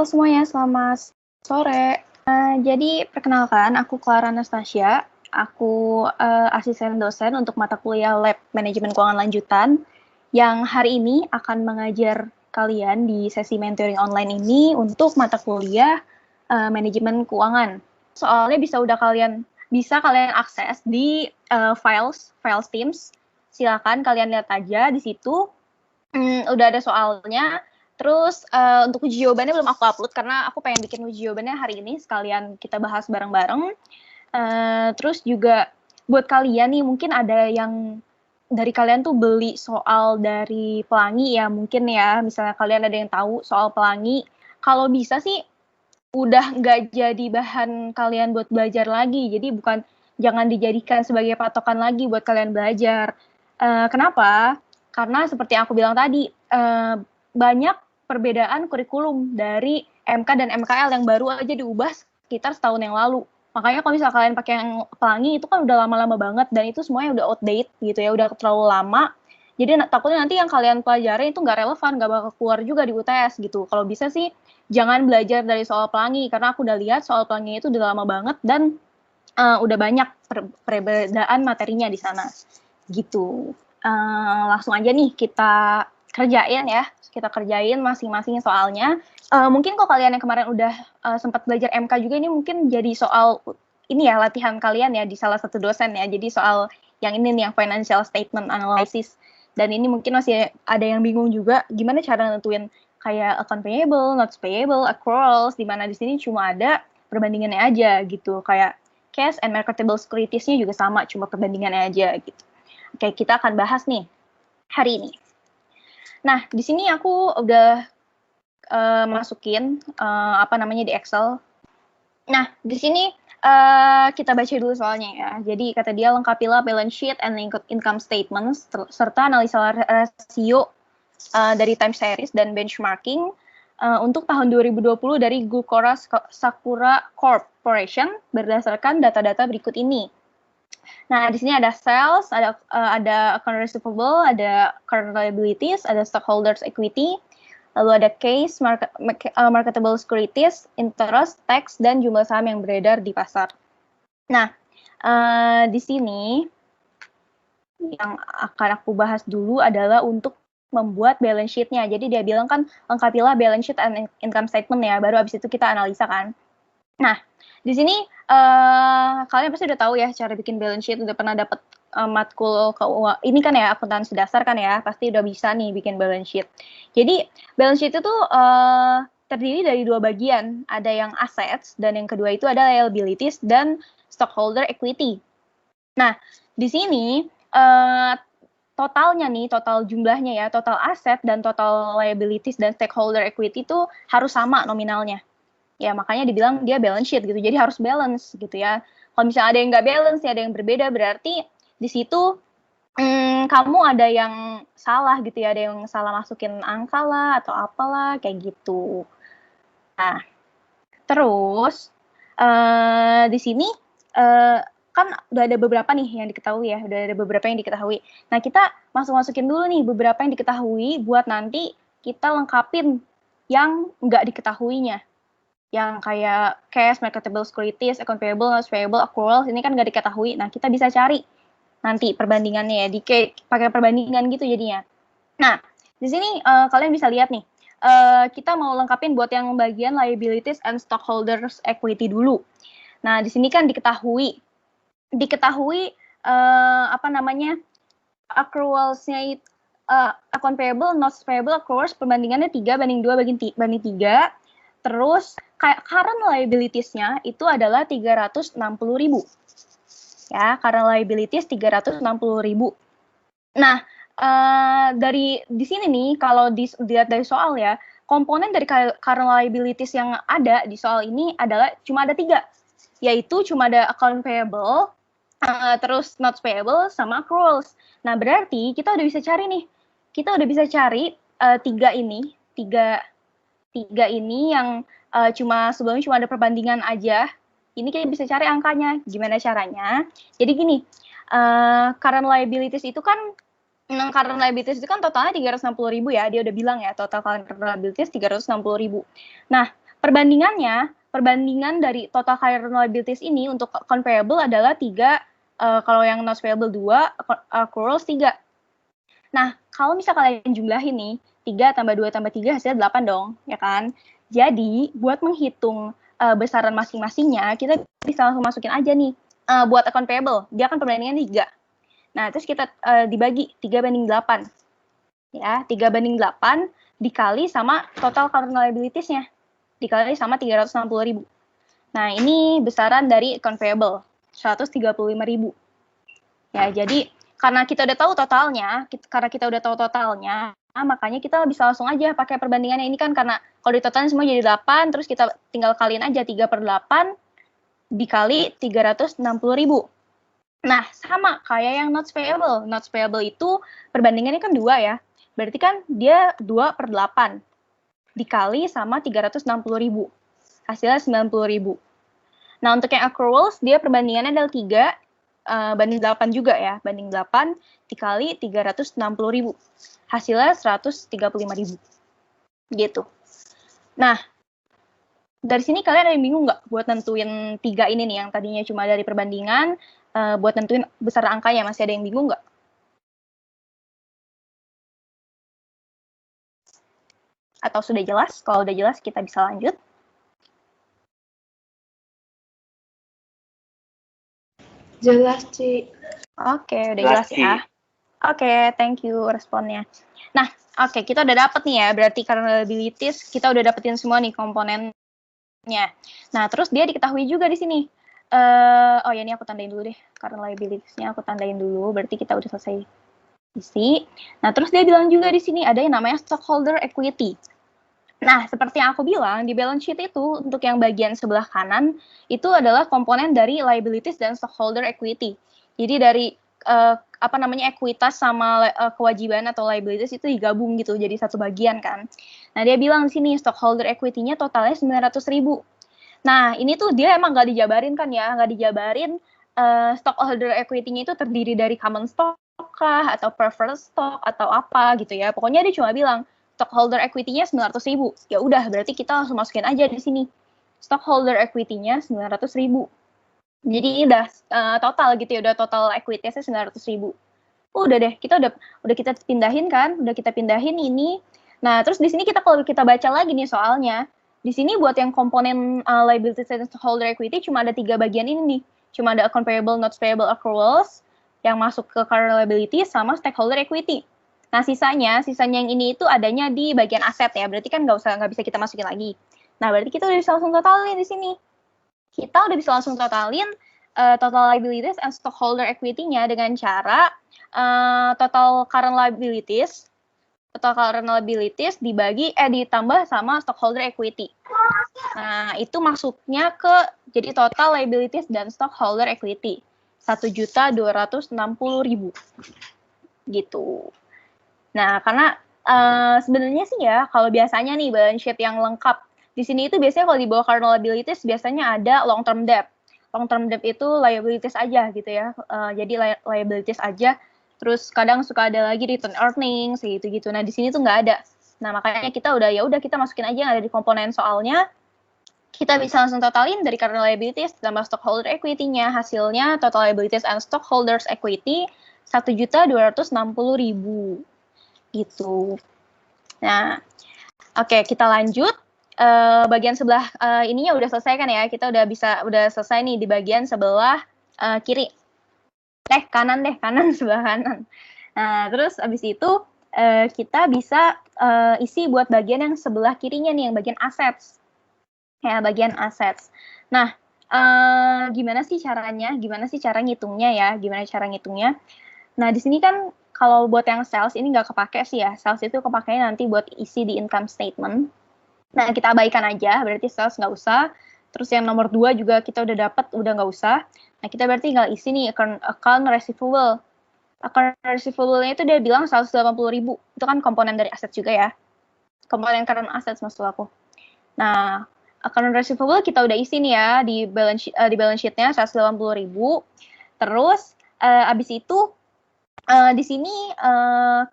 Halo semuanya, selamat sore. Jadi perkenalkan, aku Clara Anastasia. Aku asisten dosen untuk mata kuliah Lab Manajemen Keuangan Lanjutan yang hari ini akan mengajar kalian di sesi mentoring online ini untuk mata kuliah Manajemen Keuangan. Soalnya bisa kalian akses di files Teams. Silakan kalian lihat aja di situ. Udah ada soalnya. Terus untuk uji jawabannya belum aku upload karena aku pengen bikin uji jawabannya hari ini sekalian kita bahas bareng-bareng. Terus juga buat kalian nih mungkin ada yang dari kalian tuh beli soal dari Pelangi ya mungkin ya, misalnya kalian ada yang tahu soal Pelangi, kalau bisa sih udah nggak jadi bahan kalian buat belajar lagi, jadi jangan dijadikan sebagai patokan lagi buat kalian belajar. Kenapa? Karena seperti yang aku bilang tadi, banyak perbedaan kurikulum dari MK dan MKL yang baru aja diubah sekitar setahun yang lalu. Makanya kalau misalnya kalian pakai yang Pelangi itu kan udah lama-lama banget dan itu semuanya udah outdate gitu ya, udah terlalu lama. Jadi takutnya nanti yang kalian pelajari itu nggak relevan, nggak bakal keluar juga di UTS gitu. Kalau bisa sih jangan belajar dari soal Pelangi karena aku udah lihat soal Pelangi itu udah lama banget dan udah banyak perbedaan materinya di sana gitu. Langsung aja nih kita kerjain masing-masing soalnya. Mungkin kok kalian yang kemarin udah sempat belajar MK juga ini mungkin jadi soal ini ya latihan kalian ya di salah satu dosen ya. Jadi soal yang ini nih yang financial statement analysis. Dan ini mungkin masih ada yang bingung juga gimana cara nentuin kayak account payable, notes payable, accruals, di mana di sini cuma ada perbandingannya aja gitu. Kayak cash and marketable securities-nya juga sama, cuma perbandingannya aja gitu. Oke, kita akan bahas nih hari ini. Nah, di sini aku udah masukin di Excel. Nah, di sini kita baca dulu soalnya ya. Jadi kata dia lengkapilah balance sheet and income statements serta analisa rasio dari time series dan benchmarking untuk tahun 2020 dari Gukora Sakura Corporation berdasarkan data-data berikut ini. Nah, di sini ada sales, ada account receivable, ada current liabilities, ada stockholders equity, lalu ada case, marketable securities, interest, tax, dan jumlah saham yang beredar di pasar. Nah, di sini yang akan aku bahas dulu adalah untuk membuat balance sheet-nya. Jadi dia bilang kan lengkapilah balance sheet and income statement ya, baru habis itu kita analisa kan. Nah, di sini kalian pasti udah tahu ya cara bikin balance sheet, udah pernah dapat matkul keuangan. Ini kan ya akuntansi dasar kan ya, pasti udah bisa nih bikin balance sheet. Jadi balance sheet itu terdiri dari dua bagian, ada yang assets dan yang kedua itu ada liabilities dan stockholder equity. Nah, di sini totalnya nih, total jumlahnya ya, total aset dan total liabilities dan stakeholder equity itu harus sama nominalnya. Ya, makanya dibilang dia balance sheet gitu. Jadi harus balance gitu ya. Kalau misalnya ada yang nggak balance, ya ada yang berbeda, berarti di situ kamu ada yang salah gitu ya. Ada yang salah masukin angka lah atau apalah, kayak gitu. Nah, terus di sini kan udah ada beberapa nih yang diketahui ya. Udah ada beberapa yang diketahui. Nah, kita masukin dulu nih beberapa yang diketahui buat nanti kita lengkapin yang nggak diketahuinya. Yang kayak cash, marketable securities, account payable, notes payable, accruals, ini kan nggak diketahui. Nah, kita bisa cari nanti perbandingannya ya, pakai perbandingan gitu jadinya. Nah, di sini kalian bisa lihat nih, kita mau lengkapin buat yang bagian liabilities and stockholders equity dulu. Nah, di sini kan diketahui accruals-nya account payable, notes payable, accruals perbandingannya 3:2:3. Terus kayak current liabilities-nya itu adalah 360.000. Ya, current liabilities 360.000. Nah, dari di sini nih kalau dilihat dari soal ya, komponen dari current liabilities yang ada di soal ini adalah cuma ada 3. Yaitu cuma ada account payable, terus notes payable sama accruals. Nah, berarti kita udah bisa cari nih. Kita udah bisa cari tiga ini yang sebelumnya cuma ada perbandingan aja. Ini kita bisa cari angkanya. Gimana caranya? Jadi gini, current liabilities itu kan totalnya 360.000 ya. Dia udah bilang ya, total current liabilities 360.000. Nah, perbandingan dari total current liabilities ini untuk account payable adalah 3, kalau yang notes payable 2, accruals 3. Nah, kalau misal kalian jumlahin nih, 3 tambah 2 tambah 3 hasilnya 8 dong, ya kan? Jadi, buat menghitung besaran masing-masingnya, kita bisa langsung masukin aja nih, buat account payable, dia kan perbandingan 3. Nah, terus kita dibagi 3/8. Ya, 3/8 dikali sama total current liabilities-nya. Dikali sama 360.000. Nah, ini besaran dari account payable, 135.000. Ya, jadi karena kita udah tahu totalnya, makanya kita bisa langsung aja pakai perbandingannya ini kan, karena kalau ditotalin semua jadi 8, terus kita tinggal kaliin aja 3/8 dikali 360.000. Nah, sama kayak yang notes payable. Notes payable itu perbandingannya kan 2 ya. Berarti kan dia 2/8 dikali sama 360.000. Hasilnya 90.000. Nah, untuk yang accruals, dia perbandingannya adalah 3 banding 8 juga ya. Banding 8 dikali 360.000. Hasilnya 135.000. Gitu. Nah, dari sini kalian ada yang bingung nggak buat nentuin 3 ini nih, yang tadinya cuma dari perbandingan, buat nentuin besar angkanya, masih ada yang bingung nggak? Atau sudah jelas? Kalau udah jelas, kita bisa lanjut. Jelas, Ci. Oke, udah jelas ya. Oke, thank you responnya. Nah, oke, kita udah dapet nih ya, berarti current liabilities, kita udah dapetin semua nih komponennya. Nah, terus dia diketahui juga di sini. Oh ya, ini aku tandain dulu deh. Current liabilities-nya aku tandain dulu, berarti kita udah selesai isi. Nah, terus dia bilang juga di sini ada yang namanya stockholder equity. Nah, seperti yang aku bilang, di balance sheet itu, untuk yang bagian sebelah kanan, itu adalah komponen dari liabilities dan stockholder equity. Jadi dari ekuitas sama kewajiban atau liabilities itu digabung gitu, jadi satu bagian kan. Nah, dia bilang di sini, stockholder equity-nya totalnya 900.000. Nah, ini tuh dia emang nggak dijabarin kan ya, nggak dijabarin stockholder equity-nya itu terdiri dari common stock kah, atau preferred stock, atau apa gitu ya. Pokoknya dia cuma bilang, stockholder equity-nya 900.000. Ya udah, berarti kita langsung masukin aja di sini. Stockholder equity-nya 900.000. Jadi ini udah total gitu ya, udah total equity-nya 900.000. Udah deh, kita udah kita pindahin kan, udah kita pindahin ini. Nah, terus di sini kalau kita baca lagi nih soalnya, di sini buat yang komponen liabilities and stockholder equity cuma ada 3 bagian ini nih. Cuma ada account payable, notes payable, accruals yang masuk ke current liability sama stakeholder equity. Nah, sisanya yang ini itu adanya di bagian aset ya. Berarti kan nggak bisa kita masukin lagi. Nah, berarti kita udah bisa langsung totalin di sini. Kita udah bisa langsung totalin total liabilities and stockholder equity-nya dengan cara total current liabilities ditambah sama stockholder equity. Nah, itu masuknya ke jadi total liabilities dan stockholder equity 1.260.000 gitu. Nah, karena sebenarnya sih ya, kalau biasanya nih balance sheet yang lengkap, di sini itu biasanya kalau di bawah current liabilities biasanya ada long term debt. Long term debt itu liabilities aja gitu ya. Jadi liabilities aja. Terus kadang suka ada lagi return earnings gitu-gitu. Nah, di sini tuh nggak ada. Nah, makanya kita kita masukin aja yang ada di komponen soalnya. Kita bisa langsung totalin dari current liabilities tambah stockholder equity-nya. Hasilnya total liabilities and stockholders equity 1.260.000 gitu. Nah, oke, kita lanjut. Bagian sebelah ininya udah selesai kan ya? Kita udah selesai nih di bagian sebelah kiri. Kanan sebelah kanan. Nah, terus abis itu kita bisa isi buat bagian yang sebelah kirinya nih, yang bagian assets. Ya, bagian assets. Nah, gimana sih caranya? Gimana sih cara ngitungnya ya? Nah, di sini kan kalau buat yang sales ini nggak kepake sih ya. Sales itu kepakainya nanti buat isi di income statement. Nah, kita abaikan aja, berarti sales nggak usah. Terus yang nomor 2 juga kita udah dapat, udah nggak usah. Nah, kita berarti tinggal isi nih account receivable. Account receivable-nya itu dia bilang 180.000. Itu kan komponen dari aset juga ya. Komponen current assets maksud aku. Nah, account receivable kita udah isi nih ya di balance sheet-nya 180.000. Terus abis itu di sini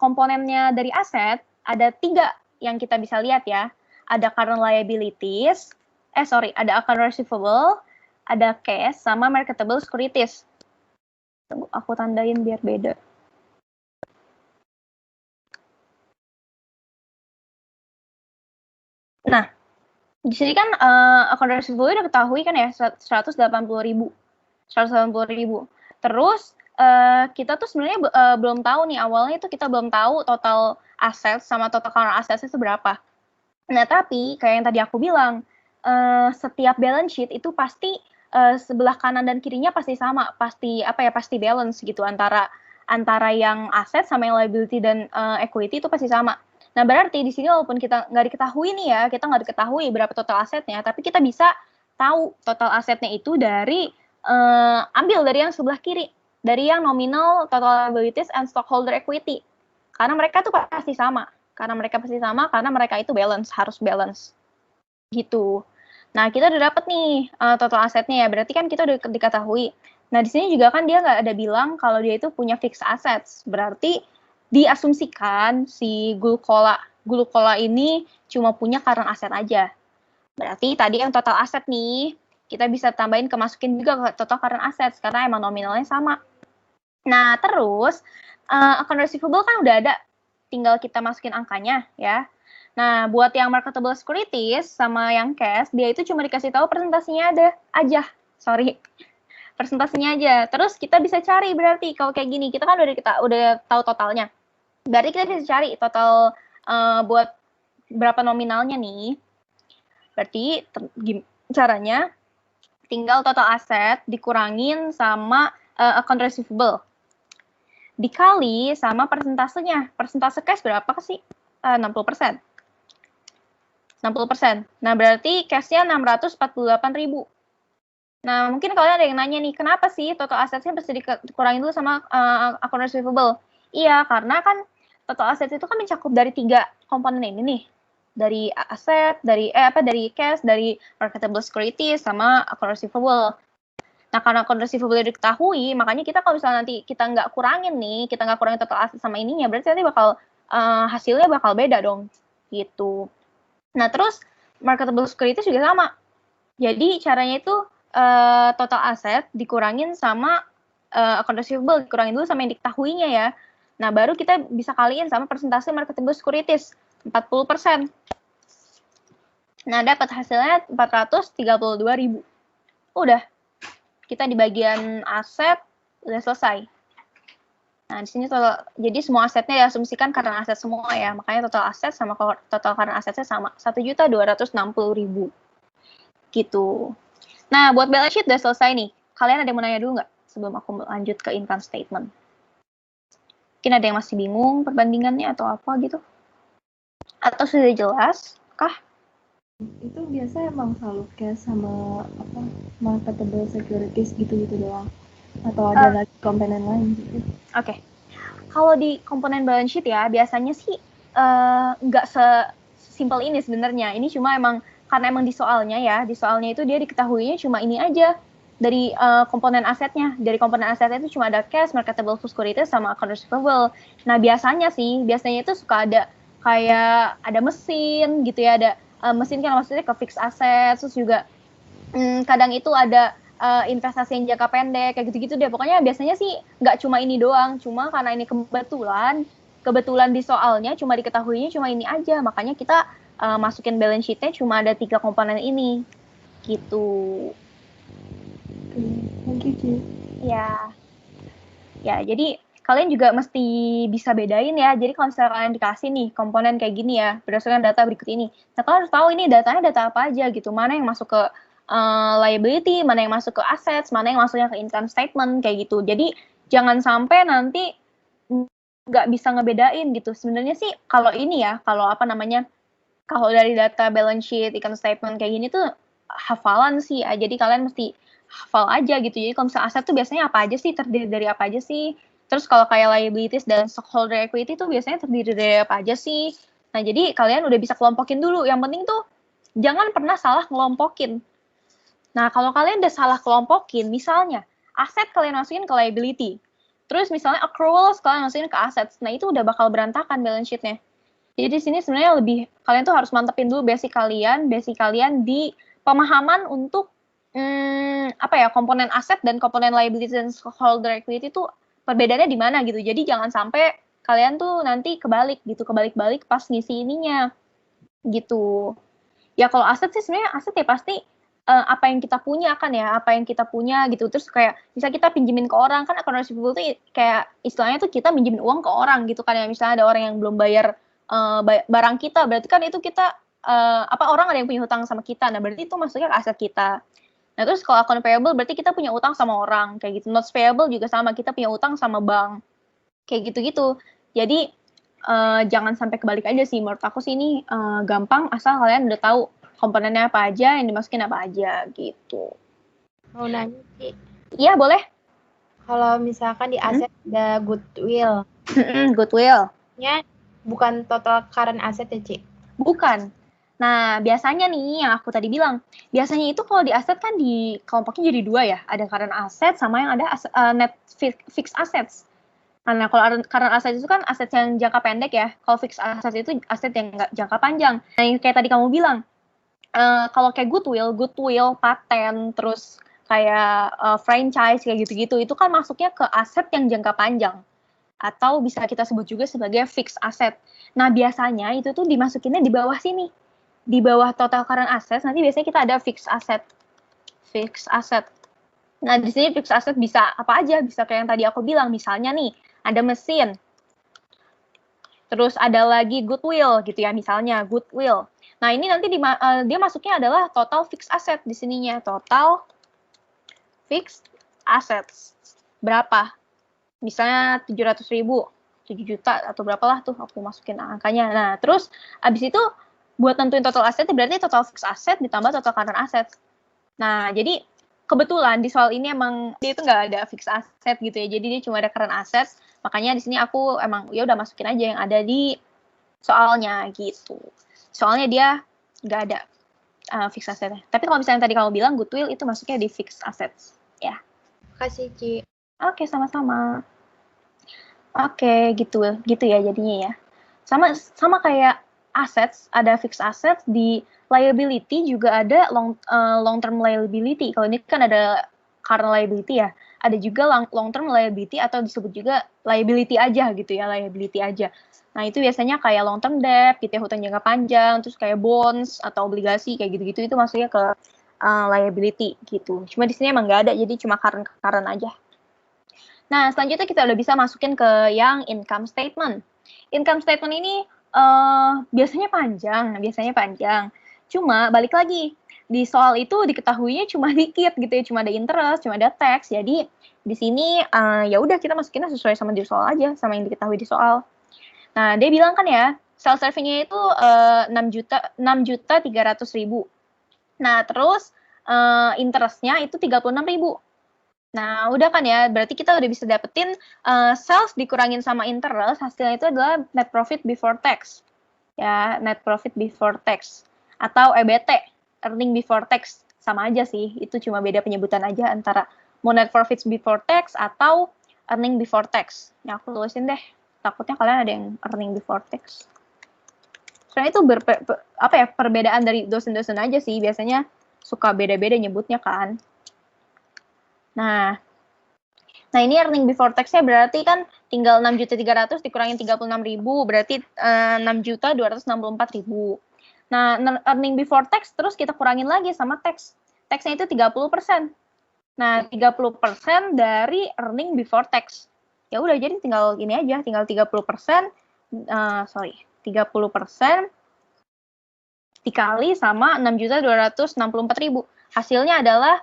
komponennya dari aset ada 3 yang kita bisa lihat ya. Ada current liabilities, ada account receivable, ada cash, sama marketable securities. Tunggu, aku tandain biar beda. Nah, di sini kan account receivable udah ketahui kan ya, 180.000. Terus kita tuh sebenarnya belum tahu nih, awalnya itu kita belum tahu total aset sama total current assets-nya seberapa. Nah, tapi kayak yang tadi aku bilang, setiap balance sheet itu pasti sebelah kanan dan kirinya pasti sama, pasti balance gitu antara yang aset sama yang liability dan equity itu pasti sama. Nah, berarti di sini walaupun kita nggak diketahui nih ya, kita nggak diketahui berapa total asetnya, tapi kita bisa tahu total asetnya itu dari ambil dari yang sebelah kiri, dari yang nominal total liabilities and stockholder equity. Karena mereka tuh pasti sama. Karena mereka itu harus balance. Gitu. Nah, kita udah dapet nih total asetnya ya, berarti kan kita udah diketahui. Nah, di sini juga kan dia nggak ada bilang kalau dia itu punya fixed assets, berarti diasumsikan si Gulkola ini cuma punya current asset aja. Berarti tadi yang total aset nih, kita bisa tambahin masukin juga ke total current assets, karena emang nominalnya sama. Nah, terus account receivable kan udah ada, tinggal kita masukin angkanya ya. Nah, buat yang marketable securities sama yang cash, dia itu cuma dikasih tahu presentasinya aja. Presentasinya aja. Terus kita bisa cari berarti kalau kayak gini, kita kan udah tahu totalnya. Berarti kita bisa cari total buat berapa nominalnya nih. Berarti caranya tinggal total aset dikurangin sama account receivable. Dikali sama persentasenya. Persentase cash berapa sih? 60%. 60%. Nah, berarti cash-nya 648.000. Nah, mungkin kalian ada yang nanya nih, kenapa sih total asetnya bisa dikurangin dulu sama account receivable? Iya, karena kan total aset itu kan mencakup dari 3 komponen ini nih. Dari aset, dari cash, dari marketable securities, sama account receivable. Nah, karena account receivable diketahui, makanya kita kalau misalnya nanti kita nggak kurangin total aset sama ininya, berarti nanti bakal hasilnya bakal beda dong. Gitu. Nah, terus marketable securities juga sama. Jadi caranya itu total aset dikurangin sama account receivable, dikurangin dulu sama yang diketahuinya ya. Nah, baru kita bisa kaliin sama persentase marketable securities, 40%. Nah, dapat hasilnya 432.000. Udah, kita di bagian aset udah selesai. Nah, di sini jadi semua asetnya diasumsikan karena aset semua ya. Makanya total aset sama total karena asetnya sama, 1.260.000. Gitu. Nah, buat balance sheet udah selesai nih. Kalian ada yang mau nanya dulu nggak sebelum aku lanjut ke income statement? Mungkin ada yang masih bingung perbandingannya atau apa gitu? Atau sudah jelas kah? Itu biasa emang selalu cash sama marketable securities gitu-gitu doang? Atau ada lagi komponen lain gitu? Oke. Kalau di komponen balance sheet ya, biasanya sih nggak sesimpel ini sebenarnya. Ini cuma karena emang di soalnya itu dia diketahuinya cuma ini aja dari komponen asetnya. Dari komponen asetnya itu cuma ada cash, marketable securities, sama account receivable. Nah, biasanya itu suka ada kayak ada mesin gitu ya, ada mesin kan maksudnya ke fixed asset, terus juga kadang itu ada investasi yang jangka pendek, kayak gitu-gitu deh. Pokoknya biasanya sih nggak cuma ini doang, cuma karena ini kebetulan di soalnya cuma diketahuinya cuma ini aja, makanya kita masukin balance sheet-nya cuma ada 3 komponen ini, gitu. Thank you, Ci. Ya, jadi kalian juga mesti bisa bedain ya. Jadi kalau misalnya kalian dikasih nih komponen kayak gini ya, berdasarkan data berikut ini, nah kalian harus tahu ini datanya data apa aja gitu, mana yang masuk ke liability, mana yang masuk ke assets, mana yang masuknya ke income statement, kayak gitu. Jadi jangan sampai nanti nggak bisa ngebedain gitu. Sebenarnya sih kalau ini ya, kalau dari data balance sheet, income statement kayak gini tuh hafalan sih ya. Jadi kalian mesti hafal aja gitu. Jadi kalau misalnya aset tuh biasanya apa aja sih, terdiri dari apa aja sih. Terus kalau kayak liabilities dan stockholder equity tuh biasanya terdiri dari apa aja sih. Nah, jadi kalian udah bisa kelompokin dulu. Yang penting tuh jangan pernah salah ngelompokin. Nah, kalau kalian udah salah kelompokin, misalnya aset kalian masukin ke liability, terus misalnya accruals kalian masukin ke assets, nah itu udah bakal berantakan balance sheet-nya. Jadi di sini sebenarnya kalian tuh harus mantepin dulu basic kalian di pemahaman untuk komponen aset dan komponen liability dan stockholder equity itu perbedaannya di mana gitu. Jadi jangan sampai kalian tuh nanti kebalik-balik pas ngisi ininya gitu. Ya kalau aset sih sebenarnya aset ya pasti apa yang kita punya kan ya, apa yang kita punya gitu. Terus kayak bisa kita pinjemin ke orang kan, account receivable tuh kayak istilahnya tuh kita minjemin uang ke orang gitu kan ya. Misalnya ada orang yang belum bayar barang kita, berarti kan itu kita orang ada yang punya hutang sama kita. Nah, berarti itu masuknya ke aset kita. Nah, terus kalau account payable berarti kita punya utang sama orang kayak gitu. Notes payable juga sama, kita punya utang sama bank. Kayak gitu-gitu. Jadi jangan sampai kebalik aja sih. Menurut aku sih ini gampang asal kalian udah tahu komponennya apa aja, yang dimasukin apa aja gitu. Mau nanya, Ci. Iya, boleh. Kalau misalkan di aset ada goodwill. Goodwill. Ya, bukan total current asset ya, Ci? Bukan. Nah, biasanya nih yang aku tadi bilang, biasanya itu kalau di aset kan dikelompoknya jadi dua ya. Ada current asset sama yang ada net fixed assets. Nah, kalau current asset itu kan aset yang jangka pendek ya. Kalau fixed asset itu aset yang jangka panjang. Nah, yang kayak tadi kamu bilang, kalau kayak goodwill, paten, terus kayak franchise kayak gitu-gitu, itu kan masuknya ke aset yang jangka panjang. Atau bisa kita sebut juga sebagai fixed asset. Nah, biasanya itu tuh dimasukinnya di bawah sini. Di bawah total current assets, nanti biasanya kita ada fixed asset. Fixed asset. Nah, di sini fixed asset bisa apa aja? Bisa kayak yang tadi aku bilang, misalnya nih, ada mesin. Terus ada lagi goodwill gitu ya, misalnya goodwill. Nah, ini nanti dia masuknya adalah total fixed asset di sininya. Total fixed assets. Berapa? Misalnya 700.000, 7 juta atau berapalah tuh aku masukin angkanya. Nah, terus abis itu buat tentuin total asset berarti total fixed asset ditambah total current asset. Nah, jadi kebetulan di soal ini emang dia itu nggak ada fixed asset gitu ya. Jadi dia cuma ada current asset. Makanya di sini aku emang ya udah masukin aja yang ada di soalnya gitu. Soalnya dia nggak ada fixed asset. Tapi kalau misalnya tadi kamu bilang goodwill itu masuknya di fixed assets ya. Makasih, Ci. Oke, sama-sama. Oke, gitu ya jadinya ya. Sama kayak assets, ada fixed assets, di liability juga ada long term liability. Kalau ini kan ada current liability ya. Ada juga long term liability atau disebut juga liability aja gitu ya, liability aja. Nah, itu biasanya kayak long term debt gitu ya, hutang jangka panjang, terus kayak bonds atau obligasi kayak gitu-gitu itu masuknya ke liability gitu. Cuma di sini emang nggak ada, jadi cuma current aja. Nah, selanjutnya kita udah bisa masukin ke yang income statement. Income statement ini biasanya panjang. Cuma balik lagi, di soal itu diketahuinya cuma dikit gitu ya, cuma ada interest, cuma ada tax. Jadi di sini ya udah kita masukinnya sesuai sama di soal aja, sama yang diketahui di soal. Nah, dia bilang kan ya, sales revenue itu 6.300.000. Nah, terus interestnya itu 36.000. Nah, udah kan ya, berarti kita udah bisa dapetin sales dikurangin sama interest, hasilnya itu adalah net profit before tax. Ya, net profit before tax. Atau EBT, earning before tax. Sama aja sih, itu cuma beda penyebutan aja antara mau net profit before tax atau earning before tax. Ya, aku tulisin deh, takutnya kalian ada yang earning before tax. Soalnya itu perbedaan dari dosen-dosen aja sih, biasanya suka beda-beda nyebutnya kan. Nah, ini earning before tax-nya berarti kan tinggal 6.300.000 dikurangin 36.000, berarti 6.264.000. Nah, earning before tax terus kita kurangin lagi sama tax. Tax-nya itu 30%. Nah, 30% dari earning before tax. Ya udah, jadi tinggal gini aja, tinggal 30%, 30% dikali sama 6.264.000. Hasilnya adalah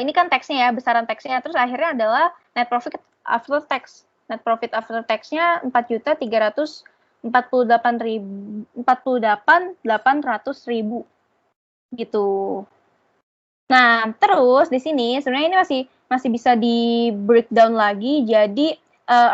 ini kan tax-nya ya, besaran tax-nya. Terus akhirnya adalah net profit after tax. Net profit after tax-nya 4.348.800.000 gitu. Nah, terus di sini sebenarnya ini masih bisa di breakdown lagi jadi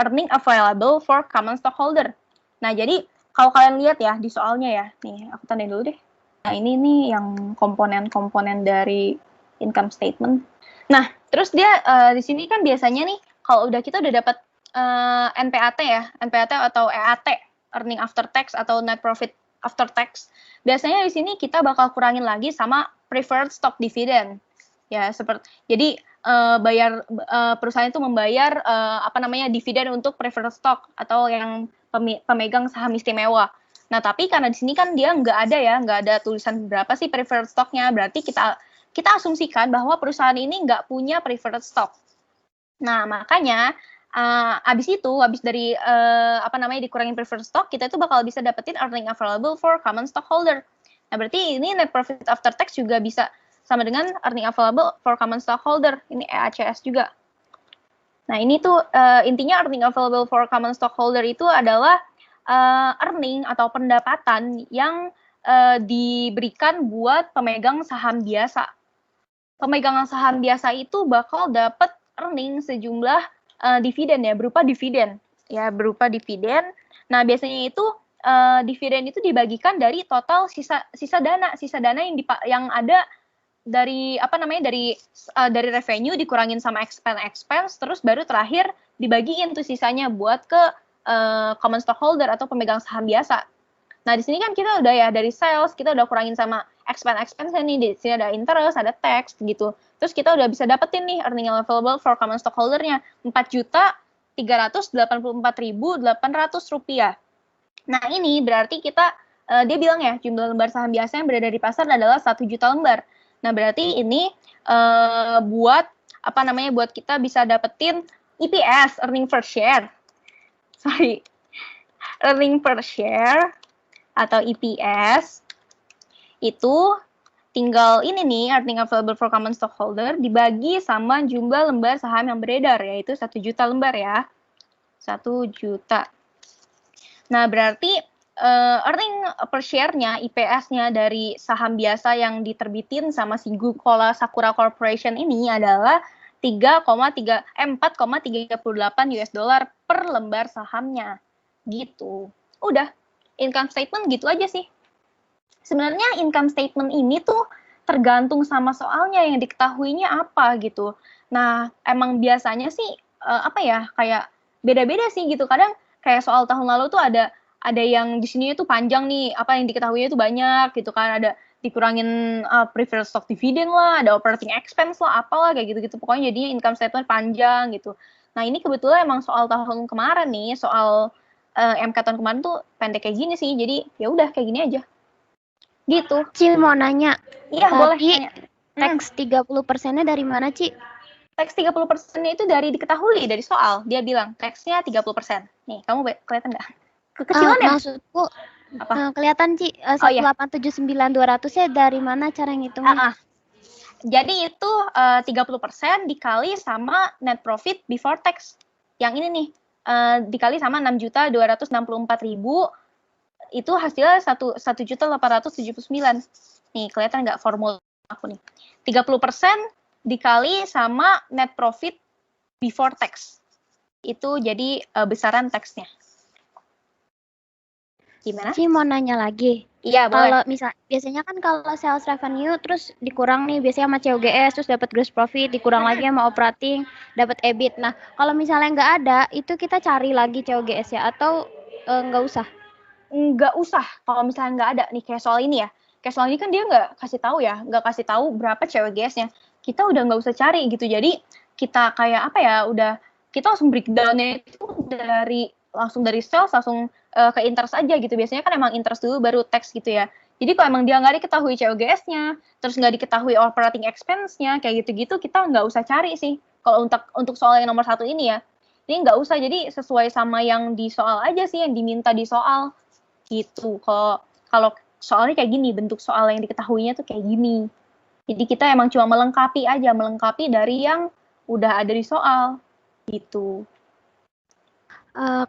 earning available for common stockholder. Nah, jadi kalau kalian lihat ya di soalnya ya, nih aku tandain dulu deh. Nah, ini nih yang komponen-komponen dari income statement. Nah, terus dia di sini kan biasanya nih kalau kita udah dapat NPAT ya, NPAT atau EAT, earning after tax atau net profit after tax. Biasanya di sini kita bakal kurangin lagi sama preferred stock dividend. Ya, jadi perusahaan itu membayar dividen untuk preferred stock atau yang pemegang saham istimewa. Nah, tapi karena di sini kan dia nggak ada tulisan berapa sih preferred stock-nya, berarti kita asumsikan bahwa perusahaan ini nggak punya preferred stock. Nah, makanya abis dari dikurangin preferred stock, kita itu bakal bisa dapetin earning available for common stockholder. Nah, berarti ini net profit after tax juga bisa sama dengan earning available for common stockholder. Ini EACS juga. Nah, ini tuh intinya earning available for common stockholder itu adalah earning atau pendapatan yang diberikan buat pemegang saham biasa. Pemegang saham biasa itu bakal dapat earning sejumlah dividen ya, berupa dividen. Nah, biasanya itu dividen itu dibagikan dari total sisa dana yang ada dari dari revenue dikurangin sama expense terus baru terakhir dibagiin tuh sisanya buat ke common stockholder atau pemegang saham biasa. Nah, di sini kan kita udah ya dari sales kita udah kurangin sama expense nih, di sini ada interest, ada tax gitu. Terus kita udah bisa dapetin nih earning available for common stockholder-nya Rp4.384.800. Nah, ini berarti kita dia bilang ya jumlah lembar saham biasa yang beredar di pasar adalah 1 juta lembar. Nah, berarti ini buat kita bisa dapetin EPS, earning per share. Earning per share atau EPS itu tinggal ini nih, earning available for common stockholder dibagi sama jumlah lembar saham yang beredar, yaitu 1 juta lembar ya. 1 juta. Nah, berarti earning per share-nya, IPS-nya dari saham biasa yang diterbitin sama si Coca-Cola Sakura Corporation ini adalah 4,38 US dollar per lembar sahamnya. Gitu. Udah, income statement gitu aja sih. Sebenarnya income statement ini tuh tergantung sama soalnya yang diketahuinya apa gitu. Nah, emang biasanya sih kayak beda-beda sih gitu. Kadang kayak soal tahun lalu tuh ada yang di sini itu panjang nih, apa yang diketahuinya itu banyak gitu kan, ada dikurangin preferred stock dividend lah, ada operating expense lah, apalah kayak gitu-gitu. Pokoknya jadinya income statement panjang gitu. Nah, ini kebetulan emang soal tahun kemarin nih, soal MK tahun kemarin tuh pendek kayak gini sih. Jadi ya udah kayak gini aja. Gitu. Ci mau nanya. Iya, boleh nanya. Tax 30%-nya dari mana, Ci? Tax 30%-nya itu dari diketahui dari soal. Dia bilang taxnya 30%. Nih, kamu kelihatan nggak? Kekecilan ya? Maksudku apa? Kelihatan, Ci. 1879200-nya dari mana cara ngitungnya? Jadi itu 30% dikali sama net profit before tax. Yang ini nih, dikali sama 6.264.000, itu hasilnya 1.879. Nih, kelihatan nggak formula aku nih? 30% dikali sama net profit before tax. Itu jadi besaran taxnya. Gimana? Ci mau nanya lagi. Iya, boleh. Kalau biasanya kan kalau sales revenue terus dikurang nih biasanya sama COGS terus dapat gross profit, dikurang lagi sama operating, dapat EBIT. Nah, kalau misalnya nggak ada, itu kita cari lagi COGS ya atau nggak usah? Nggak usah. Kalau misalnya nggak ada nih kayak soal ini ya. Kayak soal ini kan dia nggak kasih tahu berapa COGS-nya. Kita udah nggak usah cari gitu. Jadi kita kayak kita langsung breakdown-nya itu langsung dari sales langsung ke interest aja gitu. Biasanya kan emang interest dulu baru tax gitu ya. Jadi kalau emang dia nggak diketahui COGS-nya, terus nggak diketahui operating expense-nya, kayak gitu-gitu kita nggak usah cari sih. Kalau untuk soal yang nomor 1 ini ya, ini nggak usah. Jadi sesuai sama yang di soal aja sih, yang diminta di soal gitu. Kalau soalnya kayak gini, bentuk soal yang diketahuinya tuh kayak gini. Jadi kita emang cuma melengkapi dari yang udah ada di soal gitu.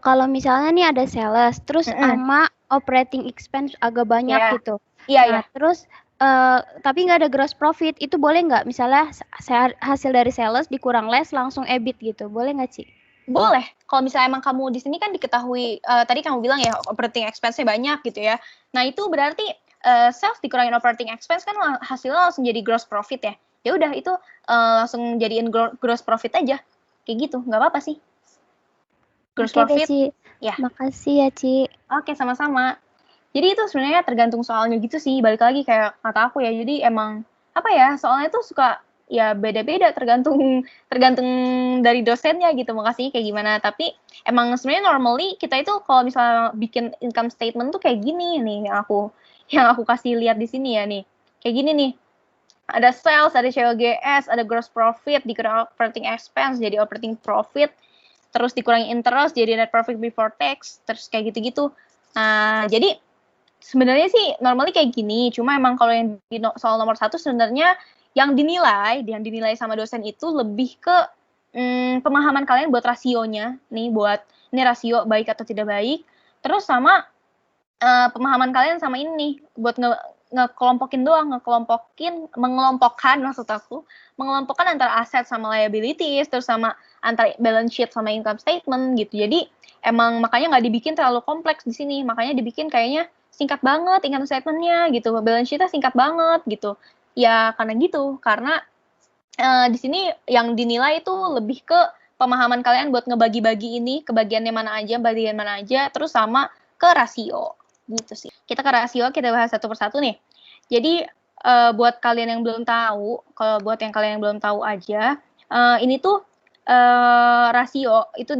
Kalau misalnya nih ada sales, terus sama operating expense agak banyak gitu. Iya. Terus tapi nggak ada gross profit, itu boleh nggak? Misalnya hasil dari sales dikurang less langsung EBIT gitu, boleh nggak, Ci? Boleh. Kalau misalnya emang kamu di sini kan diketahui, tadi kamu bilang ya operating expense-nya banyak gitu ya. Nah, itu berarti sales dikurangin operating expense kan hasilnya langsung jadi gross profit ya. Ya udah itu langsung jadiin gross profit aja. Kayak gitu, nggak apa-apa sih. Gross profit. Ci. Ya. Makasih ya, Ci. Oke, sama-sama. Jadi itu sebenarnya tergantung soalnya gitu sih, balik lagi kayak kata aku ya, jadi emang, apa ya, soalnya tuh suka ya beda-beda tergantung tergantung dari dosennya gitu mau kasihnya kayak gimana. Tapi emang sebenarnya normally kita itu kalau misalnya bikin income statement tuh kayak gini nih yang aku kasih lihat di sini ya nih. Kayak gini nih. Ada sales, ada COGS, ada gross profit, dikurangi operating expense jadi operating profit, terus dikurangi interest jadi net profit before tax, terus kayak gitu-gitu. Nah, jadi sebenarnya sih normally kayak gini, cuma emang kalau yang di soal nomor 1 sebenarnya yang dinilai sama dosen itu lebih ke pemahaman kalian buat rasionya, nih buat ini rasio baik atau tidak baik, terus sama pemahaman kalian sama ini nih buat mengelompokkan maksud aku, mengelompokkan antara aset sama liabilities, terus sama antara balance sheet sama income statement gitu. Jadi emang makanya nggak dibikin terlalu kompleks di sini, makanya dibikin kayaknya singkat banget income statement-nya gitu, balance sheet-nya singkat banget gitu. Ya karena gitu, karena di sini yang dinilai itu lebih ke pemahaman kalian buat ngebagi-bagi ini ke bagian mana aja, terus sama ke rasio gitu sih. Kita ke rasio, kita bahas satu persatu nih. Jadi buat kalian yang belum tahu, kalau buat yang kalian yang belum tahu aja, ini tuh rasio itu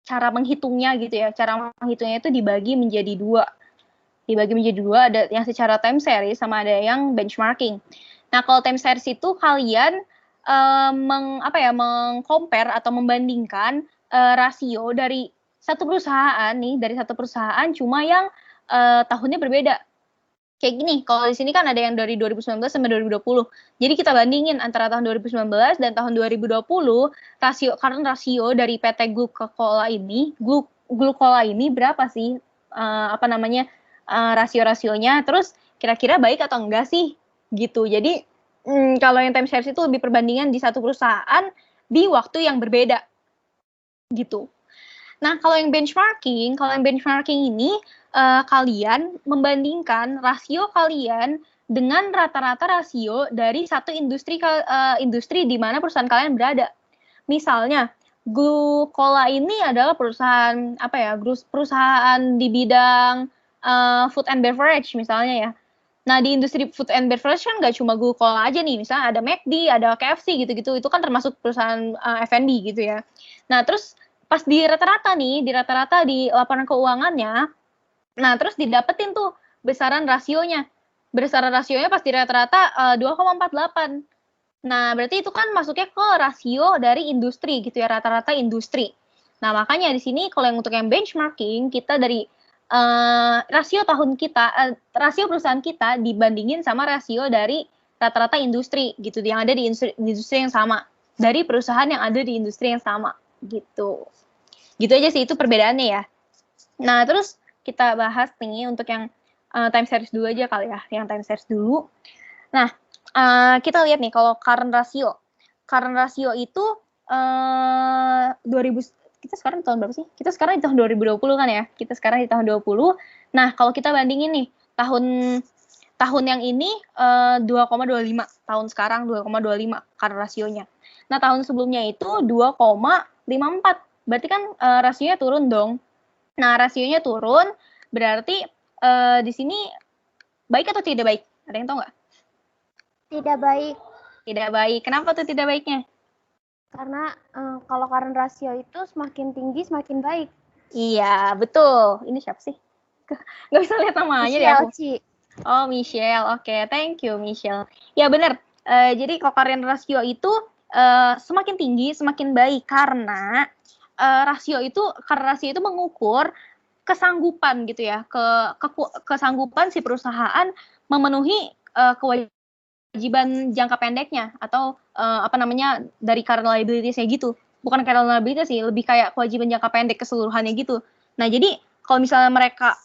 cara menghitungnya gitu ya. Cara menghitungnya itu dibagi menjadi dua, ada yang secara time series sama ada yang benchmarking. Nah, kalau time series itu kalian meng-compare atau membandingkan rasio dari satu perusahaan cuma yang tahunnya berbeda. Kayak gini, kalau di sini kan ada yang dari 2019 sampai 2020. Jadi kita bandingin antara tahun 2019 dan tahun 2020, rasio dari PT Glucola ini berapa sih rasio-rasionya, terus kira-kira baik atau enggak sih gitu. Jadi kalau yang time series itu lebih perbandingan di satu perusahaan di waktu yang berbeda gitu. Nah, kalau yang benchmarking ini kalian membandingkan rasio kalian dengan rata-rata rasio dari satu industri di mana perusahaan kalian berada. Misalnya, Glucola ini adalah perusahaan perusahaan di bidang food and beverage misalnya ya. Nah, di industri food and beverage kan nggak cuma Glucola aja nih, misalnya ada McD, ada KFC gitu-gitu, itu kan termasuk perusahaan F&B gitu ya. Nah, terus pas di rata-rata di laporan keuangannya, nah terus didapetin tuh besaran rasionya pas di rata-rata 2,48. Nah, berarti itu kan masuknya ke rasio dari industri gitu ya, rata-rata industri. Nah, makanya di sini kalau yang untuk yang benchmarking, kita dari rasio perusahaan kita dibandingin sama rasio dari rata-rata industri gitu, yang ada di industri yang sama, dari perusahaan yang ada di industri yang sama gitu. Gitu aja sih, itu perbedaannya ya. Nah, terus kita bahas nih untuk yang time series dulu aja kali ya, yang time series dulu. Nah, kita lihat nih kalau current ratio itu 2000, kita sekarang di tahun berapa sih? Kita sekarang di tahun 2020 kan ya. Kita sekarang di tahun 20. Nah, kalau kita bandingin nih tahun yang ini 2,25, tahun sekarang 2,25 current rasionya. Nah, tahun sebelumnya itu 2,54. Berarti kan rasionya turun dong. Nah, rasionya turun berarti di sini baik atau tidak baik? Ada yang tahu nggak? Tidak baik. Tidak baik. Kenapa tuh tidak baiknya? Karena kalau current ratio itu semakin tinggi semakin baik. Iya, betul. Ini siapa sih? Nggak bisa lihat namanya deh aku. Oh, Michelle. Oke, thank you, Michelle. Ya, benar. Jadi kalau current ratio itu semakin tinggi semakin baik karena rasio itu mengukur kesanggupan gitu ya, kesanggupan si perusahaan memenuhi kewajiban jangka pendeknya atau dari current liabilities-nya gitu. Bukan current liabilities sih, lebih kayak kewajiban jangka pendek keseluruhannya gitu. Nah, jadi kalau misalnya mereka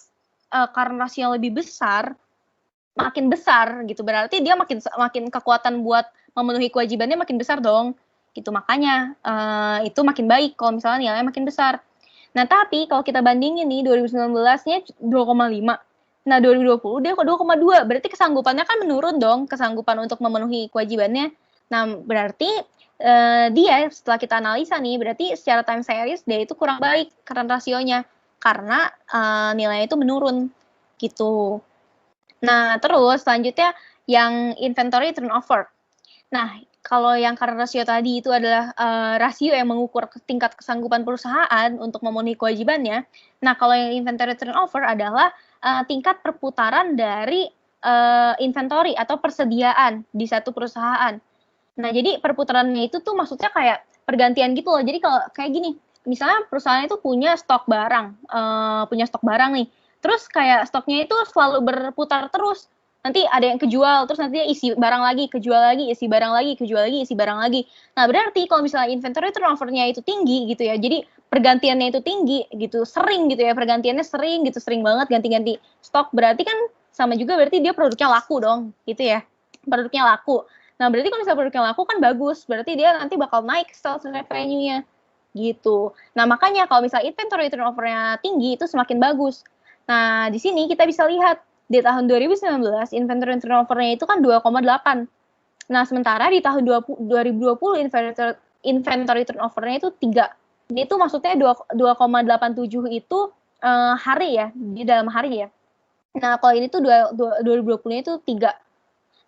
current ratio yang lebih besar, makin besar gitu, berarti dia makin kekuatan buat memenuhi kewajibannya makin besar dong. Gitu, makanya itu makin baik kalau misalnya nilainya makin besar. Nah, tapi kalau kita bandingin nih 2019-nya 2,5. Nah, 2020 dia kok 2,2. Berarti kesanggupannya kan menurun dong, kesanggupan untuk memenuhi kewajibannya. Nah, berarti dia setelah kita analisa nih, berarti secara time series dia itu kurang baik current rasionya karena nilainya itu menurun. gitu. Nah, terus selanjutnya yang inventory turnover. Nah, kalau yang current ratio tadi itu adalah rasio yang mengukur tingkat kesanggupan perusahaan untuk memenuhi kewajibannya. Nah, kalau yang inventory turnover adalah tingkat perputaran dari inventory atau persediaan di satu perusahaan. Nah, jadi perputarannya itu tuh maksudnya kayak pergantian gitu loh. Jadi kalau kayak gini, misalnya perusahaan itu punya stok barang nih. Terus kayak stoknya itu selalu berputar terus. Nanti ada yang kejual, terus nanti isi barang lagi, kejual lagi, isi barang lagi, kejual lagi, isi barang lagi. Nah, berarti kalau misalnya inventory turnover-nya itu tinggi gitu ya. Jadi pergantiannya itu tinggi gitu, sering gitu ya, pergantiannya sering gitu, sering banget ganti-ganti stok. Berarti kan sama juga berarti dia produknya laku dong, gitu ya. Produknya laku. Nah, berarti kalau misalnya produknya laku kan bagus, berarti dia nanti bakal naik sales revenue-nya gitu. Nah, makanya kalau misalnya inventory turnover-nya tinggi itu semakin bagus. Nah, di sini kita bisa lihat di tahun 2019 inventory turnover-nya itu kan 2,8. Nah, sementara di tahun 2020 inventory turnover-nya itu 3. Itu maksudnya 2,87 itu hari ya, di dalam hari ya. Nah, kalau ini tuh 2020-nya itu 3.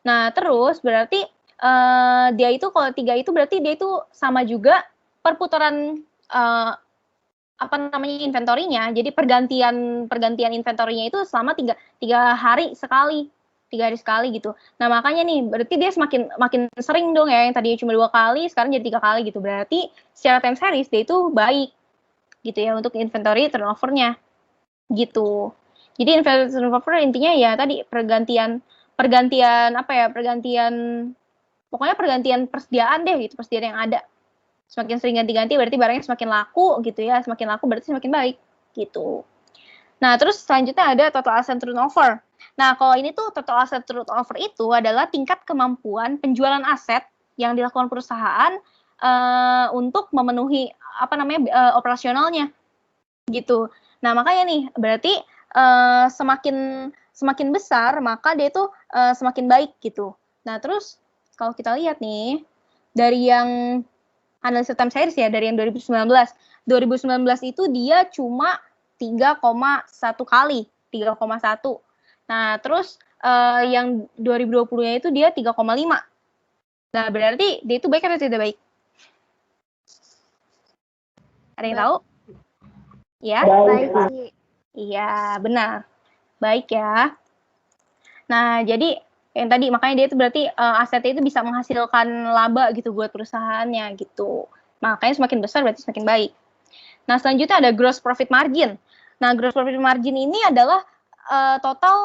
Nah, terus berarti dia itu kalau 3 itu berarti dia itu sama juga perputaran inventorinya. Jadi pergantian inventorinya itu selama 3 hari sekali. 3 hari sekali gitu. Nah, makanya nih berarti dia makin sering dong ya, yang tadinya cuma 2 kali sekarang jadi 3 kali gitu. Berarti secara time series dia itu baik gitu ya untuk inventory turnover-nya gitu. Jadi inventory turnover intinya ya tadi pergantian pokoknya pergantian persediaan deh gitu, persediaan yang ada. Semakin sering ganti-ganti berarti barangnya semakin laku gitu ya, semakin laku berarti semakin baik gitu. Nah, terus selanjutnya ada total asset turnover. Nah, kalau ini tuh total asset turnover itu adalah tingkat kemampuan penjualan aset yang dilakukan perusahaan untuk memenuhi operasionalnya gitu. Nah, makanya nih berarti semakin besar maka dia itu semakin baik gitu. Nah, terus kalau kita lihat nih dari yang analisa time series ya, dari yang 2019 itu dia cuma 3,1 kali, 3,1. Nah, terus yang 2020-nya itu dia 3,5. Nah, berarti dia itu baik atau tidak baik? Ada yang tahu? Ya? Baik sih. Iya, benar. Baik ya. Nah, jadi yang tadi makanya dia itu berarti asetnya itu bisa menghasilkan laba gitu buat perusahaannya gitu. Makanya semakin besar berarti semakin baik. Nah, selanjutnya ada gross profit margin. Nah, gross profit margin ini adalah total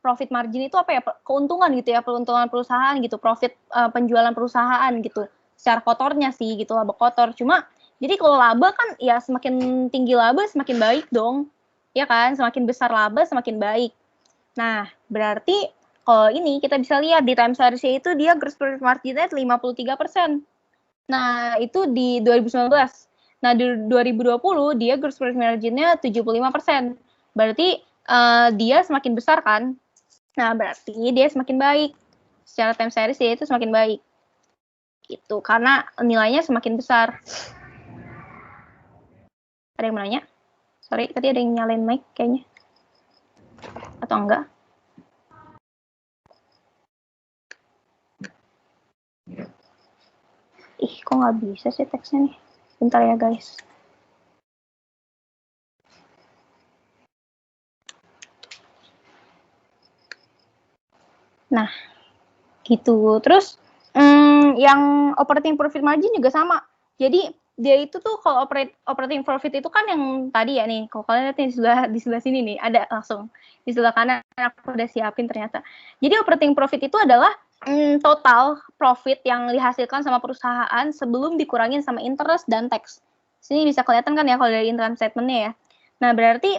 profit margin itu apa ya? Keuntungan gitu ya, keuntungan perusahaan gitu, profit penjualan perusahaan gitu. Secara kotornya sih gitu, laba kotor. Cuma jadi kalau laba kan ya semakin tinggi laba semakin baik dong. Ya kan? Semakin besar laba semakin baik. Nah, berarti kalau ini kita bisa lihat di time series itu dia gross profit margin-nya 53%. Nah, itu di 2019. Nah, di 2020 dia gross profit margin-nya 75%. Berarti dia semakin besar kan? Nah, berarti dia semakin baik. Secara time series dia itu semakin baik. Gitu, karena nilainya semakin besar. Ada yang mau nanya? Sorry, tadi ada yang nyalain mic kayaknya. Atau enggak? Ih, kok nggak bisa sih teksnya nih? Bentar ya, guys. Nah, gitu. Terus yang operating profit margin juga sama. Jadi dia itu tuh kalau operating profit itu kan yang tadi ya nih. Kalau kalian lihat di sebelah sini nih ada langsung di sebelah kanan aku udah siapin ternyata. Jadi operating profit itu adalah total profit yang dihasilkan sama perusahaan sebelum dikurangin sama interest dan tax. Sini bisa kelihatan kan ya kalau dari income statement-nya ya. Nah, berarti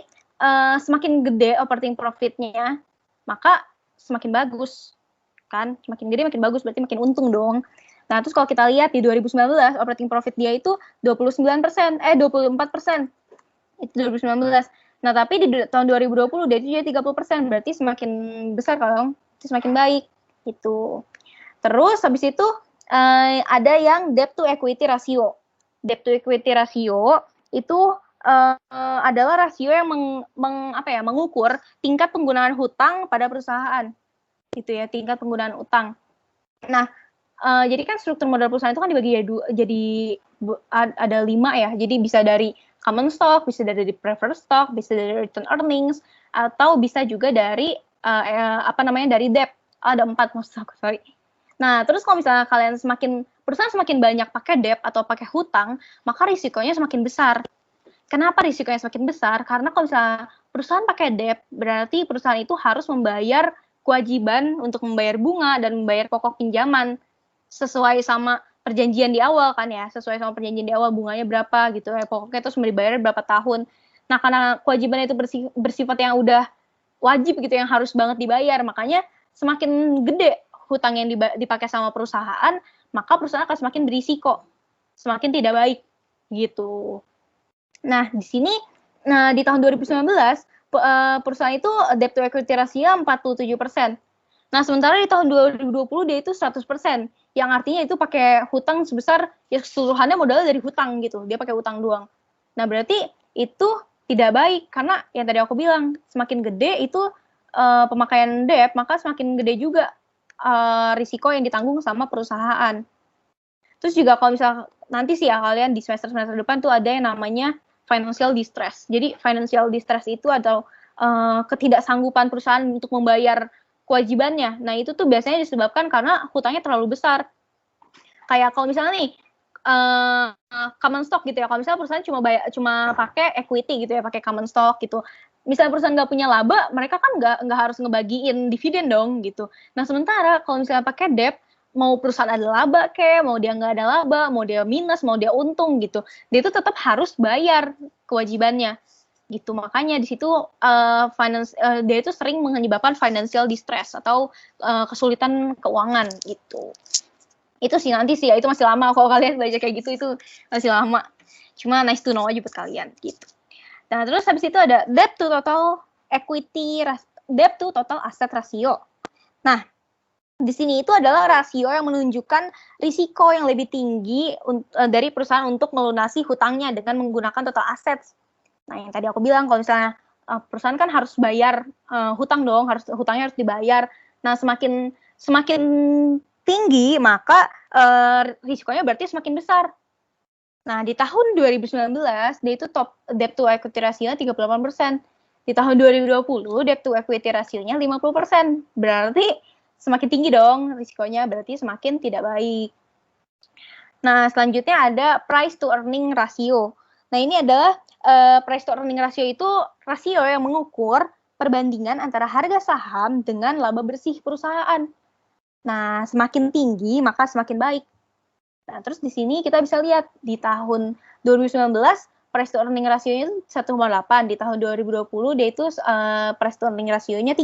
semakin gede operating profit-nya, maka semakin bagus. Kan? Semakin gede makin bagus, berarti makin untung dong. Nah, terus kalau kita lihat di 2019, operating profit dia itu 24%. Itu 2019. Nah, tapi di tahun 2020 dia itu jadi 30%, berarti semakin besar kalau semakin baik. Gitu. Terus habis itu ada yang debt to equity ratio. Debt to equity ratio itu adalah rasio yang mengukur tingkat penggunaan hutang pada perusahaan. Gitu ya, tingkat penggunaan utang. Nah, jadi kan struktur modal perusahaan itu kan dibagi ada 5 ya. Jadi bisa dari common stock, bisa dari preferred stock, bisa dari return earnings, atau bisa juga dari dari debt. Ada 4 maksud aku, sorry. Nah, terus kalau misalnya perusahaan semakin banyak pakai debt atau pakai hutang, maka risikonya semakin besar. Kenapa risikonya semakin besar? Karena kalau misalnya perusahaan pakai debt, berarti perusahaan itu harus membayar kewajiban untuk membayar bunga dan membayar pokok pinjaman sesuai sama perjanjian di awal kan ya, sesuai sama perjanjian di awal bunganya berapa gitu ya, pokoknya terus dibayar berapa tahun. Nah, karena kewajiban itu bersifat yang udah wajib gitu, yang harus banget dibayar, makanya semakin gede hutang yang dipakai sama perusahaan, maka perusahaan akan semakin berisiko, semakin tidak baik gitu. Nah, di tahun 2019 perusahaan itu debt to equity ratio 47%. Nah, sementara di tahun 2020 dia itu 100%, yang artinya itu pakai hutang sebesar, ya keseluruhannya modalnya dari hutang gitu, dia pakai hutang doang. Nah, berarti itu tidak baik, karena yang tadi aku bilang, semakin gede itu pemakaian debt, maka semakin gede juga risiko yang ditanggung sama perusahaan. Terus juga kalau misalnya nanti sih ya kalian di semester-semester depan tuh ada yang namanya financial distress. Jadi financial distress itu atau ketidaksanggupan perusahaan untuk membayar kewajibannya. Nah, itu tuh biasanya disebabkan karena hutangnya terlalu besar. Kayak kalau misalnya nih common stock gitu ya. Kalau misalnya perusahaan cuma pakai equity gitu ya, pakai common stock gitu. Misalnya perusahaan nggak punya laba, mereka kan nggak harus ngebagiin dividen dong gitu. Nah, sementara kalau misalnya pakai debt, mau perusahaan ada laba mau dia nggak ada laba, mau dia minus, mau dia untung gitu, dia itu tetap harus bayar kewajibannya gitu. Makanya di situ dia itu sering menyebabkan financial distress atau kesulitan keuangan gitu. Itu sih nanti sih ya, itu masih lama kalau kalian belajar kayak gitu, itu masih lama. Cuma nice to know aja buat kalian gitu. Nah, terus habis itu ada debt to total asset ratio. Nah, di sini itu adalah rasio yang menunjukkan risiko yang lebih tinggi dari perusahaan untuk melunasi hutangnya dengan menggunakan total assets. Nah, yang tadi aku bilang kalau misalnya perusahaan kan harus bayar hutang dong, hutangnya harus dibayar. Nah, semakin tinggi maka risikonya berarti semakin besar. Nah, di tahun 2019 dia itu top debt to equity ratio 38%. Di tahun 2020 debt to equity rasionya 50%. Berarti semakin tinggi dong risikonya, berarti semakin tidak baik. Nah, selanjutnya ada price to earning ratio. Nah, ini adalah price to earning ratio itu rasio yang mengukur perbandingan antara harga saham dengan laba bersih perusahaan. Nah, semakin tinggi maka semakin baik. Nah, terus di sini kita bisa lihat di tahun 2019 price to earning rasionya 1,8, di tahun 2020 dia itu price to earning rasionya 3.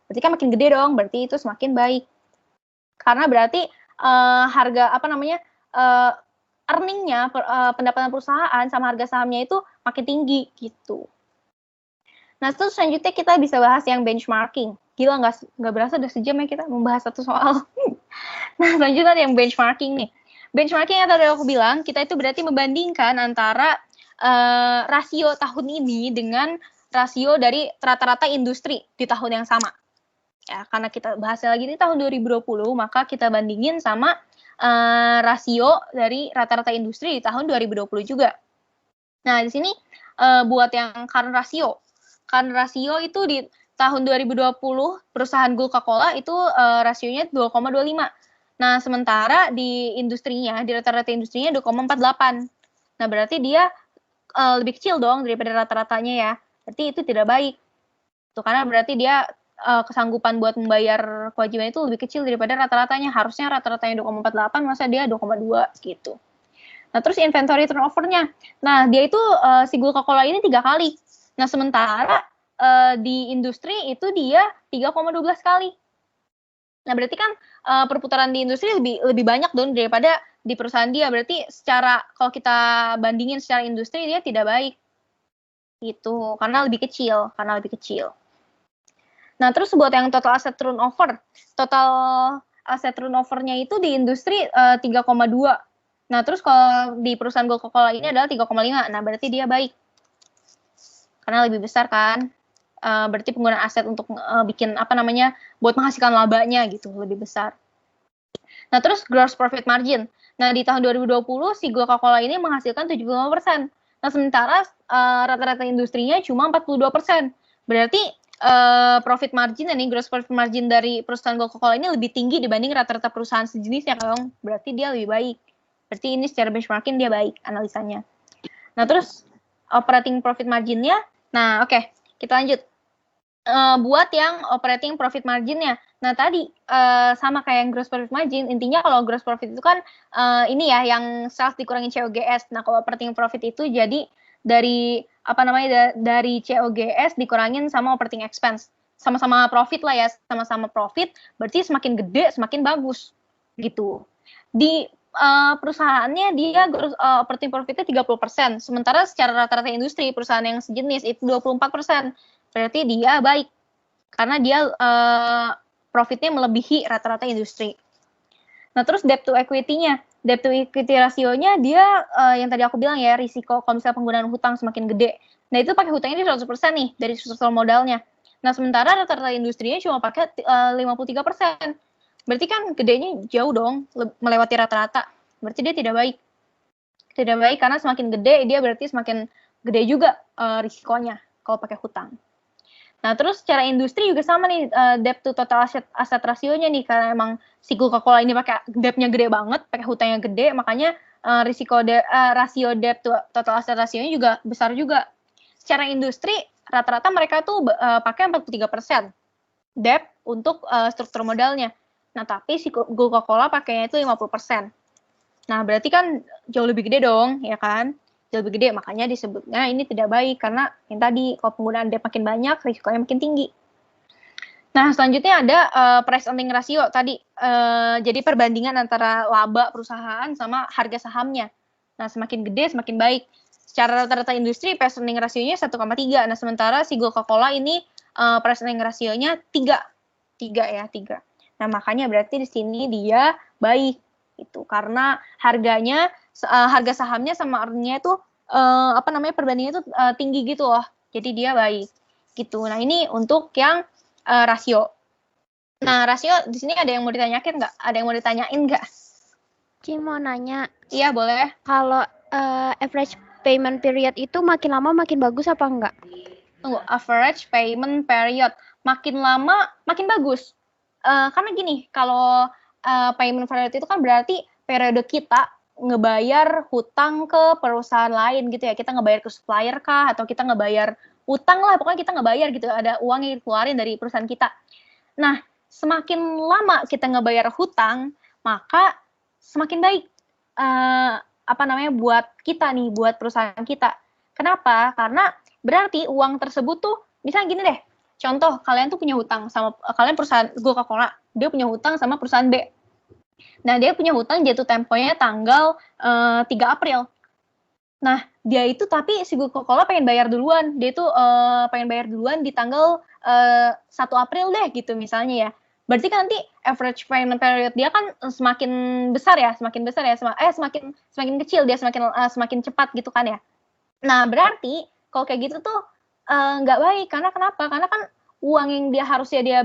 Berarti kan makin gede dong, berarti itu semakin baik. Karena berarti earningnya, pendapatan perusahaan sama harga sahamnya itu makin tinggi gitu. Nah, terus selanjutnya kita bisa bahas yang benchmarking. Gila, nggak berasa udah sejam ya kita membahas satu soal. Nah, selanjutnya yang benchmarking nih. Benchmarking yang tadi aku bilang, kita itu berarti membandingkan antara rasio tahun ini dengan rasio dari rata-rata industri di tahun yang sama. Ya, karena kita bahasnya lagi di tahun 2020, maka kita bandingin sama rasio dari rata-rata industri di tahun 2020 juga. Nah, di sini buat yang current ratio. Current ratio itu di tahun 2020 perusahaan Coca-Cola itu rasionya 2,25. Nah, sementara di industrinya, di rata-rata industrinya 2,48. Nah, berarti dia lebih kecil dong daripada rata-ratanya ya. Berarti itu tidak baik. Tuh, karena berarti dia kesanggupan buat membayar kewajiban itu lebih kecil daripada rata-ratanya. Harusnya rata-ratanya 2,48, masa dia 2,2 gitu. Nah, terus inventory turnover-nya. Nah, dia itu si Coca-Cola ini 3 kali. Nah, sementara di industri itu dia 3,12 kali. Nah, berarti kan perputaran di industri lebih banyak dong daripada di perusahaan dia. Berarti kalau kita bandingin secara industri dia tidak baik. Gitu, karena lebih kecil. Nah, terus buat yang total asset turnover. Total asset turnover-nya itu di industri 3,2. Nah, terus kalau di perusahaan Coca-Cola ini adalah 3,5. Nah, berarti dia baik. karena lebih besar kan. Berarti penggunaan aset untuk bikin buat menghasilkan labanya gitu lebih besar. Nah, terus gross profit margin. Nah, di tahun 2020 si Coca-Cola ini menghasilkan 75%. Nah, sementara rata-rata industrinya cuma 42%. Berarti profit margin nih, gross profit margin dari perusahaan Coca-Cola ini lebih tinggi dibanding rata-rata perusahaan sejenisnya kan. Berarti dia lebih baik. Berarti ini secara benchmarking dia baik analisanya. Nah, terus operating profit margin-nya. Nah, oke, kita lanjut. Buat yang operating profit margin-nya. Nah, tadi sama kayak yang gross profit margin, intinya kalau gross profit itu kan ini ya yang sales dikurangin COGS. Nah, kalau operating profit itu jadi dari dari COGS dikurangin sama operating expense. Sama-sama profit lah ya, sama-sama profit, berarti semakin gede semakin bagus gitu. Di perusahaannya dia operating profitnya 30%, sementara secara rata-rata industri perusahaan yang sejenis itu 24%. Berarti dia baik karena dia profitnya melebihi rata-rata industri. Nah, terus debt to equity-nya. Debt to equity rasionya dia yang tadi aku bilang ya, risiko kalau misalnya penggunaan hutang semakin gede. Nah, itu pakai hutangnya di 100% nih dari struktur modalnya. Nah, sementara rata-rata industrinya cuma pakai 53%. Berarti kan gedenya jauh dong, melewati rata-rata. Berarti dia tidak baik. Tidak baik karena semakin gede dia berarti semakin gede juga risikonya kalau pakai hutang. Nah, terus secara industri juga sama nih, debt to total asset rasionya nih, karena emang si Coca-Cola ini pakai debt-nya gede banget, pakai hutangnya gede, makanya rasio debt to total asset rasionya juga besar juga. Secara industri, rata-rata mereka tuh pakai 43% debt untuk struktur modalnya. Nah, tapi si Coca-Cola pakainya itu 50%. Nah, berarti kan jauh lebih gede dong, ya kan? Jauh lebih gede, makanya disebutnya ini tidak baik karena yang tadi kalau penggunaan debt makin banyak, risikonya makin tinggi. Nah, selanjutnya ada price earning ratio tadi. Jadi perbandingan antara laba perusahaan sama harga sahamnya. Nah, semakin gede semakin baik. Secara rata-rata industri price earning rasionya 1,3. Nah, sementara si Coca-Cola ini price earning rasionya 3. 3. Nah, makanya berarti di sini dia baik itu karena harga sahamnya sama earningnya itu perbandingannya itu tinggi gitu loh. Jadi dia baik gitu. Nah, ini untuk yang rasio. Nah, rasio di sini ada yang mau ditanyain nggak? Ada yang mau ditanyain nggak? Ci mau nanya. Iya, boleh. Kalau average payment period itu makin lama makin bagus apa enggak? Tunggu, average payment period. Makin lama makin bagus. Karena gini, kalau payment period itu kan berarti periode kita ngebayar hutang ke perusahaan lain gitu ya. Kita ngebayar ke supplier kah, atau kita ngebayar utang lah, pokoknya kita ngebayar gitu. Ada uang yang dikeluarin dari perusahaan kita. Nah, semakin lama kita ngebayar hutang, maka semakin baik buat kita nih, buat perusahaan kita. Kenapa? Karena berarti uang tersebut tuh, misalnya gini deh, contoh kalian tuh punya hutang sama kalian perusahaan Coca-Cola, dia punya hutang sama perusahaan B. Nah, dia punya hutang jatuh temponya tanggal 3 April. Nah, dia itu tapi si Coca-Cola pengen bayar duluan. Dia tuh pengen bayar duluan di tanggal 1 April deh gitu misalnya ya. Berarti kan nanti average payment period dia kan semakin besar ya, semakin kecil dia semakin cepat gitu kan ya. Nah, berarti kalau kayak gitu tuh nggak baik. Karena kenapa? Karena kan uang yang harusnya dia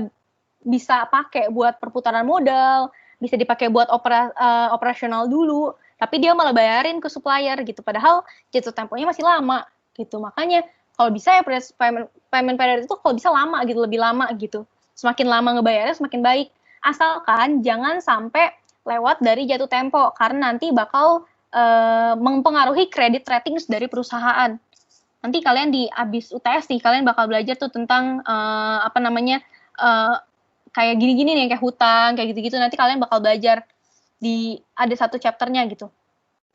bisa pakai buat perputaran modal, bisa dipakai buat operasional dulu, tapi dia malah bayarin ke supplier gitu. Padahal jatuh temponya masih lama gitu. Makanya kalau bisa ya payment period itu kalau bisa lama gitu, lebih lama gitu. Semakin lama ngebayarnya semakin baik. Asalkan jangan sampai lewat dari jatuh tempo, karena nanti bakal mempengaruhi credit ratings dari perusahaan. Nanti kalian di abis UTS nih, kalian bakal belajar tuh tentang kayak gini-gini nih, kayak hutang, kayak gitu-gitu. Nanti kalian bakal belajar ada satu chapternya gitu.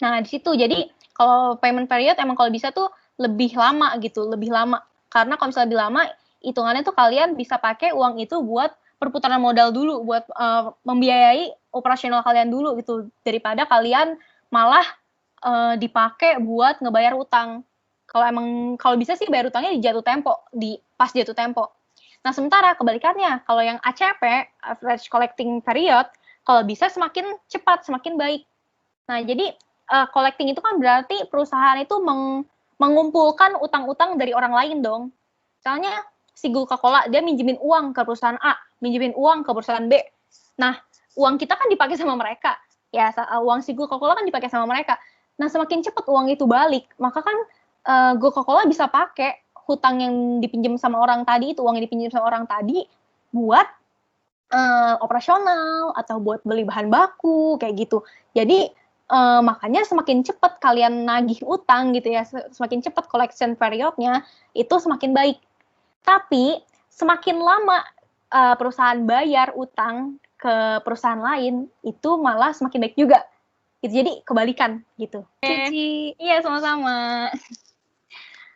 Nah, di situ jadi kalau payment period emang kalau bisa tuh lebih lama gitu, lebih lama. Karena kalau misalnya lebih lama, hitungannya tuh kalian bisa pakai uang itu buat perputaran modal dulu, buat membiayai operasional kalian dulu gitu, daripada kalian malah dipakai buat ngebayar utang. Kalau bisa sih bayar utangnya di jatuh tempo, pas jatuh tempo. Nah, sementara kebalikannya, kalau yang ACP, average collecting period, kalau bisa semakin cepat, semakin baik. Nah, jadi collecting itu kan berarti perusahaan itu mengumpulkan utang-utang dari orang lain dong. Misalnya si Coca-Cola dia minjemin uang ke perusahaan A, minjemin uang ke perusahaan B. Nah, uang kita kan dipakai sama mereka. Ya, uang si Coca-Cola kan dipakai sama mereka. Nah, semakin cepat uang itu balik, maka kan Coca-Cola bisa pakai hutang yang dipinjam sama orang tadi, itu uang yang dipinjam sama orang tadi buat operasional atau buat beli bahan baku kayak gitu. Jadi makanya semakin cepat kalian nagih utang gitu ya, semakin cepat collection periodnya itu semakin baik. Tapi semakin lama perusahaan bayar utang ke perusahaan lain itu malah semakin baik juga. Gitu. Jadi kebalikan gitu. Cici. Iya, sama-sama.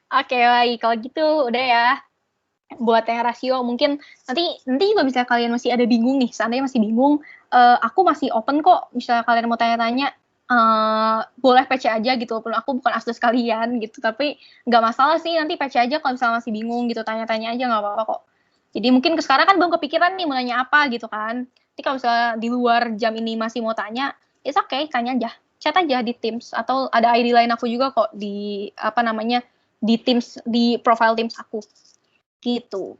Oke, baik. Kalau gitu udah ya. Buat yang rasio mungkin nanti juga bisa kalian masih ada bingung nih, seandainya masih bingung, aku masih open kok, misalnya kalian mau tanya-tanya, boleh PC aja gitu, walaupun aku bukan asdos kalian gitu, tapi nggak masalah sih, nanti PC aja kalau misalnya masih bingung gitu, tanya-tanya aja nggak apa-apa kok. Jadi mungkin sekarang kan belum kepikiran nih mau nanya apa gitu kan, nanti kalau misalnya di luar jam ini masih mau tanya, it's okay, tanya aja, chat aja di Teams, atau ada ID lain aku juga kok di di Teams, di profile Teams aku. Gitu.